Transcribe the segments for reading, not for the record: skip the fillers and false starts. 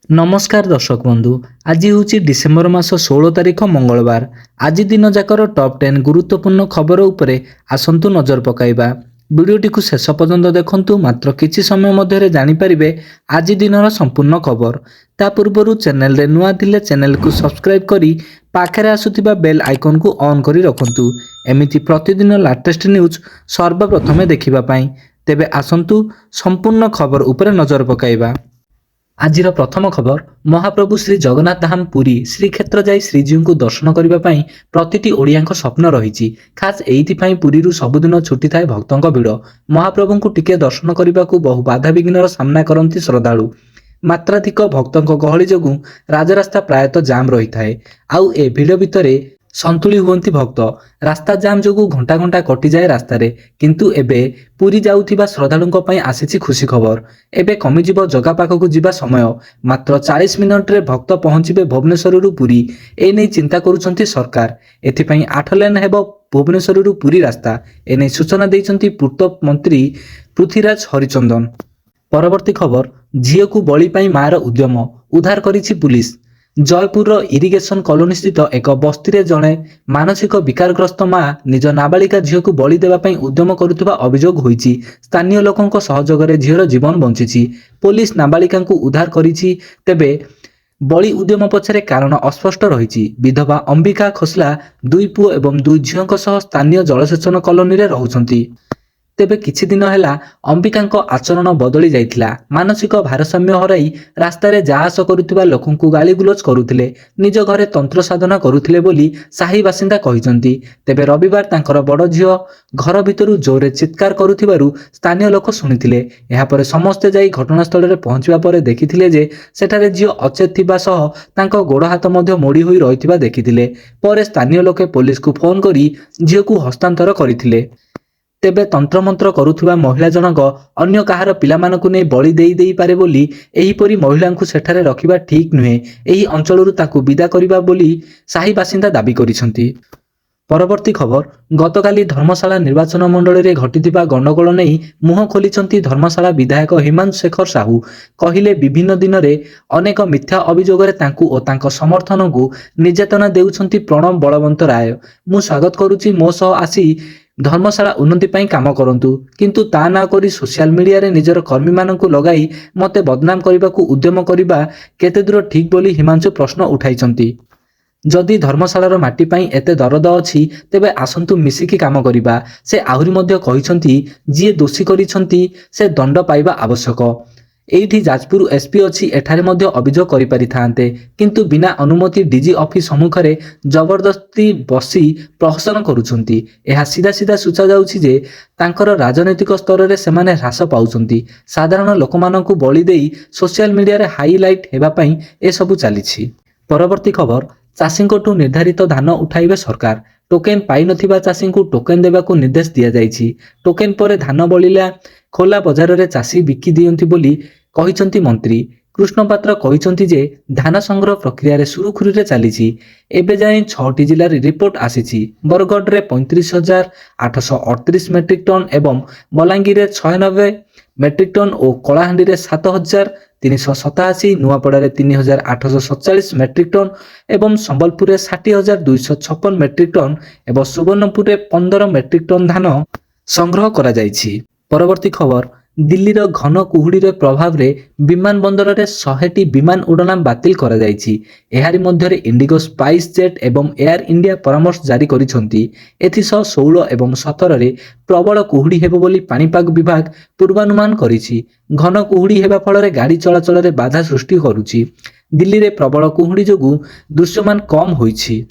नमस्कार दर्शक बंधु। आज हूँ डिसेम्बर मास 16 तारिख मंगलवार। आज दिन जाकर टॉप 10 गुरुत्वपूर्ण खबर उपरे आसंतु नजर पकाइबा। वीडियोटी को शेष पर्यंत देखंतु, मात्र किछि समय मध्यरे जानि परिबे आज दिनर संपूर्ण खबर। ता पूर्वरु चैनल रे नुआ थिले चैनल को सब्सक्राइब करी पाखरे आसुथिबा बेल आइकन को ऑन करी रखंतु, एमिति प्रतिदिन लेटेस्ट न्यूज सर्वप्रथमे देखिबा पई। तेबे आसंतु संपूर्ण खबर उपरे नजर पकाइबा। आजिर प्रथम खबर, महाप्रभु श्री जगन्नाथ धाम पुरी श्रीक्षेत्र जाई श्रीजीव दर्शन करने प्रतिटी ओडियां स्वप्न रही। खास एइथिपाई पुरीरु सबुदिन छुट्टी थाए भक्तों भिड़। महाप्रभु को टिके दर्शन करने को बहु बाधा विघ्नर सामना करती श्रद्धालु। मात्राधिक भक्तों गहली जोगु राजरास्ता प्रायतः जाम रही थाए। आउ ए भिड़ भितरे संतुली हुअंती भक्त। रास्ता जाम जोगु घंटा घंटा कटि जाए रास्तारे, किंतु एबे पुरी जाउथिबा श्रद्धालुंक पई आसीछि खुशी खबर। एबे कमिजिबो जगा पाखकु जिबा समय। मात्र 40 मिनिट रे भक्त पहुंचिबे भुवनेश्वररु पुरी। ए नै चिंता करूछंती सरकार। एथिपई 8 लेन हेबो भुवनेश्वररु पुरी रास्ता। ए नै सूचना दैछंती पूर्त मंत्री पृथ्वीराज हरिचंदन। परवर्ती खबर, झील को बलि पाई मार उद्यम उद्धार करिछि पुलिस। जयपुर इरिगेशन कॉलोनी स्थित एक बस्ती रे जणे मानसिक विकारग्रस्त मां निज नाबालिका झील को बलि देवा पई उद्यम करुवा अभियोग होईछि। स्थानीय लोकंक सहयोग रे झील जीवन बंचिछि। पुलिस नाबालिका को उद्धार करिछि। तेबे बलि उद्यम पछरे कारण अस्पष्ट रहिछि। विधवा अंबिका खोसला 2 पुओ एवं 2 झीलंक सह स्थानीय जलसेचन कॉलोनी रे रहुछंती। तेबे किछि दिन हैला अंबिकांक आचरण बदली जाइथिला। मानसिक भारसाम्य हराई रास्तारे जाहास करुथिबा लोकंकु गाली गुलोच करुथिले, निज घरे तंत्र साधना करुथिले बोली साही बासिंदा कहिसंती। तेबे रविवार तांकर बड़ झियो घर भितरु जोरे चित्कार करुथिबारु स्थानीय लोक सुनिथिले। एहा परे समस्ते जाई घटनास्थल रे पहुंचिबा परे देखिथिले जे सेठारे झियो अचेत थिबा सह तांक गोड़ हाथ मध्य मोड़ी होई रहिथिबा देखिथिले। परे स्थानीय लोके पुलिस को फोन करी झियो को हस्तांतर करिथिले। तेबे तंत्रमंत्र करुथिबा महिला जनक अन्य काहार पिलामानकु नै बलि देई पारे बोली एहीपरि महिलांकु सेठारे रखिबा ठीक नुहे। एही अंचलरु ताकु विदा करिबा बोली साही बासिंदा दाबी करिसंती। परवर्ती खबर, गतकाली धर्मशाला निर्वाचन मंडल रे घटिथिबा गंडगोल नै मुह खोलिचंती धर्मशाला विधायक हिमांशु शेखर साहू। कहिले विभिन्न दिन रे अनेक मिथ्या अभियोग रे तांकु ओ तांक समर्थन को निर्यातना देउछंती प्रणव बलवंत राय। मु स्वागत करूची मो सह आसी धर्मशाला उन्नति पाई काम करंतु, किंतु ता ना करी सोशल मीडिया रे निजर कर्मी मानकु लगाई मते बदनाम करिबाकू उद्यम करिबा केते दूर ठीक बोली हिमांशु प्रश्न उठाइचंती। जदि धर्मशालार माटी पाई एते दरद अछि तेबे आसंतु मिसिकी काम करिबा। से आहुरी मध्य कहिसंती जे दोषी करिसंती से दंड पाइबा आवश्यक। एठी जाजपुर एसपी अछि, एठारे मध्य अभियोग करि पारि थांते, किंतु बिना अनुमति डीजी ऑफिस सम्मुखरे जबरदस्ती बसी प्रहसन करूछंती। एहा सीधा सीधा सूचा जाउछि जे तांकर राजनैतिक स्तर रे सेमाने ह्रास पाउछंती। साधारण लोकमानंकु बलि देई सोशल मीडिया रे हाईलाइट हेबा पई ए सबु चालिछि। परवर्ती खबर, चाषींकटू निर्धारित धान उठाइबे सरकार। टोकेन पाई नथिबा चाषींकु टोकेन देबाकू निर्देश दिया जाइछि। टोकेन परे धान बलिला खोला बजार रे चाषी बिकी दियंती बोली कहिसंती मंत्री कृष्ण पात्र। कहिसंती जे धान संग्रह प्रक्रिया रे सुरुखुरु रे चालिछि। एबे जाय 6टी जिल्ला रे रिपोर्ट आसीछि। बरगढ़ रे 35,838 मेट्रिक टन एवं बलांगीर रे 96 मेट्रिक टन और कलाहांडी रे 7,387, नुआपड़ा रे 3,847 मेट्रिक टन एवं संबलपुर रे 60,256 मेट्रिक टन एवं सुवर्णपुर रे 15 मेट्रिक टन धान संग्रह करा जाइछि। परवर्ती खबर, दिल्लीर घन कुहुड़ी प्रभाव रे विमान बंदर रे 100टी विमान उड़ान बातिल करा जाइछि। एहारी मध्यरे इंडिगो, स्पाइस जेट एवं एयर इंडिया परामर्श जारी करिसंती। एथिसह 16 एवं 17 रे प्रबल कुहुड़ी हेबो बोली पाणीपाग विभाग पूर्वानुमान करिछि। घन कुहुड़ी हेबा फल रे गाड़ी चलाचल रे बाधा सृष्टि करूछि। दिल्ली रे प्रबल कुहुड़ी जोगु दृश्यमान कम होइछि।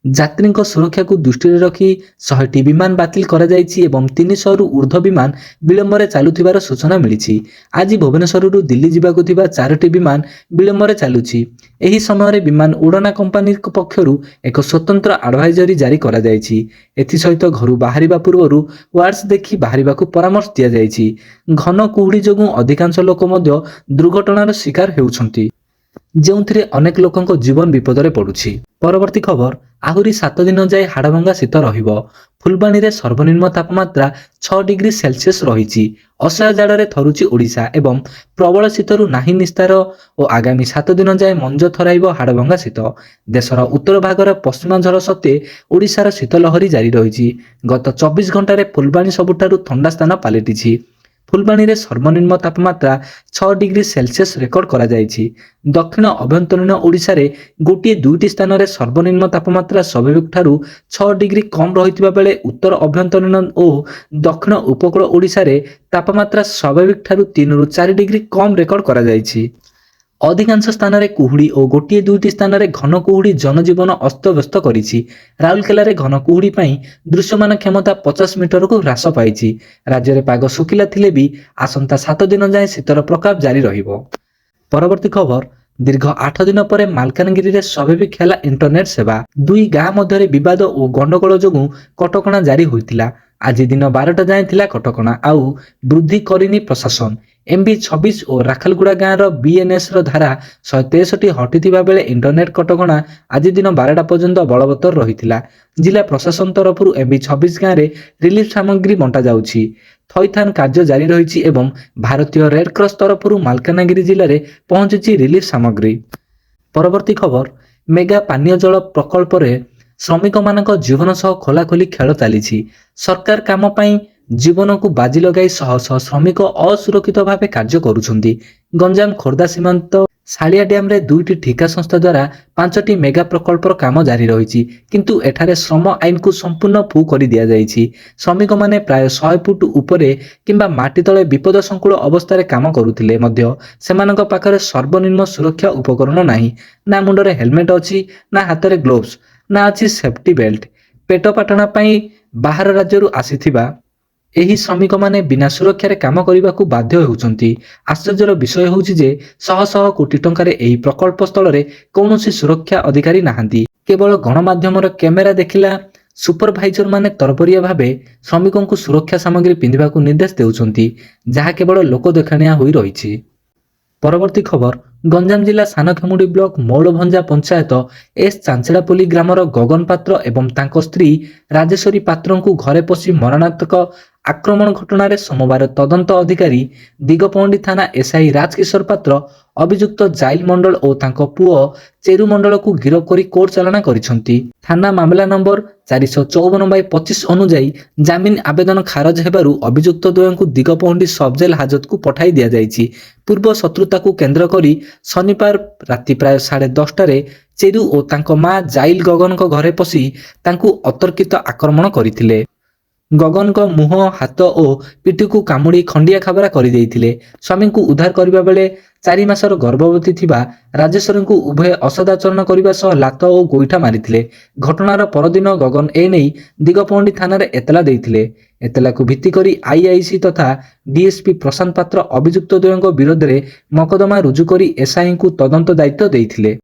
यात्री सुरक्षा को दृष्टि रखी 100टी विमान बातिल करा जाइछि एवं 300 रु ऊर्ध्व विमान विलंबरे चालुथिबार सूचना मिलिछि। आज भुवनेश्वर रु दिल्ली जिबाकु थिबा 4टी विमान विलंबरे चालुछि। एही समय रे विमान उड़ाना कंपनी पक्षरु एक स्वतंत्र एडवाइजरी जारी करा जाइछि। एथि सहित घरु बाहरिबा पूर्वरु वार्ड्स देखि बाहरिबाकू परामर्श दिया जाइछि। घन कुहुड़ी जोगु अधिकांश लोक मध्य दुर्घटनार शिकार हेउछंती। ଯେଉଁଥିରେ ଅନେକ ଲୋକଙ୍କ ଜୀବନ ବିପଦରେ ପଡୁଛି। ପରବର୍ତ୍ତୀ ଖବର, ଆହୁରି 7 ଦିନ ଯାଏ ହାଡ଼ଭଙ୍ଗା ଶୀତ ରହିବ। ଫୁଲବାଣୀରେ ସର୍ବନିମ୍ନ ତାପମାତ୍ରା 6 ଡିଗ୍ରୀ ସେଲସିୟସ୍ ରହିଛି। ଅସହ୍ୟ ଜାଡ଼ରେ ଥରୁଛି ଓଡ଼ିଶା ଏବଂ ପ୍ରବଳ ଶୀତରୁ ନାହିଁ ନିସ୍ତାର ଓ ଆଗାମୀ 7 ଦିନ ଯାଏ ମଞ୍ଜ ଥରାଇବ ହାଡ଼ଭଙ୍ଗା ଶୀତ। ଦେଶର ଉତ୍ତର ଭାଗର ପଶ୍ଚିମାଞ୍ଚଳ ସତ୍ତ୍ୱେ ଓଡ଼ିଶାର ଶୀତ ଲହରୀ ଜାରି ରହିଛି। ଗତ 24 ଘଣ୍ଟାରେ ଫୁଲବାଣୀ ସବୁଠାରୁ ଥଣ୍ଡା ସ୍ଥାନ ପାଲଟିଛି। ଫୁଲବାଣୀରେ ସର୍ବନିମ୍ନ ତାପମାତ୍ରା 6 ଡିଗ୍ରୀ ସେଲସିୟସ୍ ରେକର୍ଡ କରାଯାଇଛି। ଦକ୍ଷିଣ ଅଭ୍ୟନ୍ତରୀଣ ଓଡ଼ିଶାରେ ଗୋଟିଏ ଦୁଇଟି ସ୍ଥାନରେ ସର୍ବନିମ୍ନ ତାପମାତ୍ରା ସ୍ୱାଭାବିକଠାରୁ 6 ଡିଗ୍ରୀ କମ୍ ରହିଥିବା ବେଳେ ଉତ୍ତର ଅଭ୍ୟନ୍ତରୀଣ ଓ ଦକ୍ଷିଣ ଉପକୂଳ ଓଡ଼ିଶାରେ ତାପମାତ୍ରା ସ୍ୱାଭାବିକଠାରୁ 3ରୁ 4 ଡିଗ୍ରୀ କମ୍ ରେକର୍ଡ କରାଯାଇଛି। ଅଧିକାଂଶ ସ୍ଥାନରେ କୁହୁଡ଼ି ଓ ଗୋଟିଏ ଦୁଇଟି ସ୍ଥାନରେ ଘନ କୁହୁଡ଼ି ଜନଜୀବନ ଅସ୍ତବ୍ୟସ୍ତ କରିଛି। ରାଉରକେଲାରେ ଘନ କୁହୁଡ଼ି ପାଇଁ ଦୃଶ୍ୟମାନ କ୍ଷମତା 50 ମିଟରକୁ ହ୍ରାସ ପାଇଛି। ରାଜ୍ୟରେ ପାଗ ଶୁଖିଲା ଥିଲେ ବି ଆସନ୍ତା 7 ଦିନ ଯାଏଁ ଶୀତର ପ୍ରକୋପ ଜାରି ରହିବ। ପରବର୍ତ୍ତୀ ଖବର, ଦୀର୍ଘ 8 ଦିନ ପରେ ମାଲକାନଗିରିରେ ସ୍ୱାଭାବିକ ହେଲା ଇଣ୍ଟରନେଟ ସେବା। ଦୁଇ ଗାଁ ମଧ୍ୟରେ ବିବାଦ ଓ ଗଣ୍ଡଗୋଳ ଯୋଗୁଁ କଟକଣା ଜାରି ହୋଇଥିଲା। ଆଜି ଦିନ 12ଟା ଯାଏଁ ଥିଲା କଟକଣା, ଆଉ ବୃଦ୍ଧି କରିନି ପ୍ରଶାସନ। MB26 ଓ ରାଖଲଗୁଡ଼ା ଗାଁର BNSର ଧାରା 163 ହଟିଥିବା ବେଳେ ଇଣ୍ଟରନେଟ କଟକଣା ଆଜି ଦିନ 12ଟା ପର୍ଯ୍ୟନ୍ତ ବଳବତ୍ତର ରହିଥିଲା। ଜିଲ୍ଲା ପ୍ରଶାସନ ତରଫରୁ MB26 ଗାଁରେ ରିଲିଫ ସାମଗ୍ରୀ ବଣ୍ଟା ଯାଉଛି। ଥଇଥାନ କାର୍ଯ୍ୟ ଜାରି ରହିଛି ଏବଂ ଭାରତୀୟ ରେଡ୍କ୍ରସ ତରଫରୁ ମାଲକାନଗିରି ଜିଲ୍ଲାରେ ପହଞ୍ଚିଛି ରିଲିଫ ସାମଗ୍ରୀ। ପରବର୍ତ୍ତୀ ଖବର, ମେଗା ପାନୀୟ ଜଳ ପ୍ରକଳ୍ପରେ ଶ୍ରମିକମାନଙ୍କ ଜୀବନ ସହ ଖୋଲାଖୋଲି ଖେଳ ଚାଲିଛି। ସରକାର କାମ ପାଇଁ ଜୀବନକୁ ବାଜି ଲଗାଇ ଶହ ଶହ ଶ୍ରମିକ ଅସୁରକ୍ଷିତ ଭାବେ କାର୍ଯ୍ୟ କରୁଛନ୍ତି। ଗଞ୍ଜାମ ଖୋର୍ଦ୍ଧା ସୀମାନ୍ତ ଶାଳିଆ ଡ୍ୟାମରେ 2ଟି ଠିକା ସଂସ୍ଥା ଦ୍ୱାରା 5ଟି ମେଗା ପ୍ରକଳ୍ପର କାମ ଜାରି ରହିଛି, କିନ୍ତୁ ଏଠାରେ ଶ୍ରମ ଆଇନକୁ ସମ୍ପୂର୍ଣ୍ଣ ଫୁ କରି ଦିଆଯାଇଛି। ଶ୍ରମିକମାନେ ପ୍ରାୟ 100 ଫୁଟ ଉପରେ କିମ୍ବା ମାଟି ତଳେ ବିପଦସଙ୍କୁଳ ଅବସ୍ଥାରେ କାମ କରୁଥିଲେ ମଧ୍ୟ ସେମାନଙ୍କ ପାଖରେ ସର୍ବନିମ୍ନ ସୁରକ୍ଷା ଉପକରଣ ନାହିଁ। ନା ମୁଣ୍ଡରେ ହେଲମେଟ୍ ଅଛି, ନା ହାତରେ ଗ୍ଲୋଭ୍ସ, ନା ଅଛି ସେଫ୍ଟି ବେଲ୍ଟ। ପେଟ ପାଟଣା ପାଇଁ ବାହାର ରାଜ୍ୟରୁ ଆସିଥିବା ଏହି ଶ୍ରମିକମାନେ ବିନା ସୁରକ୍ଷାରେ କାମ କରିବାକୁ ବାଧ୍ୟ ହେଉଛନ୍ତି। ଆଶ୍ଚର୍ଯ୍ୟର ବିଷୟ ହେଉଛି ଯେ ଶହ ଶହ କୋଟି ଟଙ୍କାରେ ଏହି ପ୍ରକଳ୍ପ ସ୍ଥଳରେ କୌଣସି ସୁରକ୍ଷା ଅଧିକାରୀ ନାହାନ୍ତି। କେବଳ ଗଣମାଧ୍ୟମର କ୍ୟାମେରା ଦେଖିଲା ସୁପରଭାଇଜରମାନେ ତରବରିଆ ଭାବେ ଶ୍ରମିକଙ୍କୁ ସୁରକ୍ଷା ସାମଗ୍ରୀ ପିନ୍ଧିବାକୁ ନିର୍ଦ୍ଦେଶ ଦେଉଛନ୍ତି, ଯାହା କେବଳ ଲୋକ ଦେଖାଣିଆ ହୋଇ ରହିଛି। ପରବର୍ତ୍ତୀ ଖବର, ଗଞ୍ଜାମ ଜିଲ୍ଲା ସାନଖେମୁଣ୍ଡି ବ୍ଲକ ମଉଳଭଞ୍ଜା ପଞ୍ଚାୟତ ଏସ୍ ଚାଞ୍ଚେଡ଼ାପଲ୍ଲୀ ଗ୍ରାମର ଗଗନ ପାତ୍ର ଏବଂ ତାଙ୍କ ସ୍ତ୍ରୀ ରାଜେଶ୍ୱରୀ ପାତ୍ରଙ୍କୁ ଘରେ ପଶି ମରଣାନ୍ତକ ଆକ୍ରମଣ ଘଟଣାରେ ସୋମବାର ତଦନ୍ତ ଅଧିକାରୀ ଦିଗପହଣ୍ଡି ଥାନା SI ରାଜକିଶୋର ପାତ୍ର ଅଭିଯୁକ୍ତ ଜାଇଲ ମଣ୍ଡଳ ଓ ତାଙ୍କ ପୁଅ ଚେରୁ ମଣ୍ଡଳକୁ ଗିରଫ କରି କୋର୍ଟ ଚାଲାଣ କରିଛନ୍ତି। ଥାନା ମାମଲା ନମ୍ବର 454/25 ଅନୁଯାୟୀ ଜାମିନ ଆବେଦନ ଖାରଜ ହେବାରୁ ଅଭିଯୁକ୍ତ ଦ୍ୱୟଙ୍କୁ ଦିଗପହଣ୍ଡି ସବଜେଲ ହାଜତକୁ ପଠାଇ ଦିଆଯାଇଛି। ପୂର୍ବ ଶତ୍ରୁତାକୁ କେନ୍ଦ୍ର କରି ଶନିବାର ରାତି ପ୍ରାୟ 10:30ରେ ଚେରୁ ଓ ତାଙ୍କ ମା ଜାଇଲ ଗଗନଙ୍କ ଘରେ ପଶି ତାଙ୍କୁ ଅତର୍କିତ ଆକ୍ରମଣ କରିଥିଲେ। ଗଗନଙ୍କ ମୁହଁ, ହାତ ଓ ପିଠିକୁ କାମୁଡ଼ି ଖଣ୍ଡିଆ ଖାବରା କରିଦେଇଥିଲେ। ସ୍ୱାମୀଙ୍କୁ ଉଦ୍ଧାର କରିବା ବେଳେ 4 ମାସର ଗର୍ଭବତୀ ଥିବା ରାଜେଶ୍ୱରୀଙ୍କୁ ଉଭୟ ଅସଦାଚରଣ କରିବା ସହ ଲାତ ଓ ଗୋଇଠା ମାରିଥିଲେ। ଘଟଣାର ପରଦିନ ଗଗନ ଏନେଇ ଦିଗପହଣ୍ଡି ଥାନାରେ ଏତଲା ଦେଇଥିଲେ। ଏତଲାକୁ ଭିତ୍ତି କରି IIC ତଥା DSP ପ୍ରଶାନ୍ତ ପାତ୍ର ଅଭିଯୁକ୍ତ ଦ୍ୱୟଙ୍କ ବିରୋଧରେ ମକଦ୍ଦମା ରୁଜୁ କରି SIଙ୍କୁ ତଦନ୍ତ ଦାୟିତ୍ୱ ଦେଇଥିଲେ।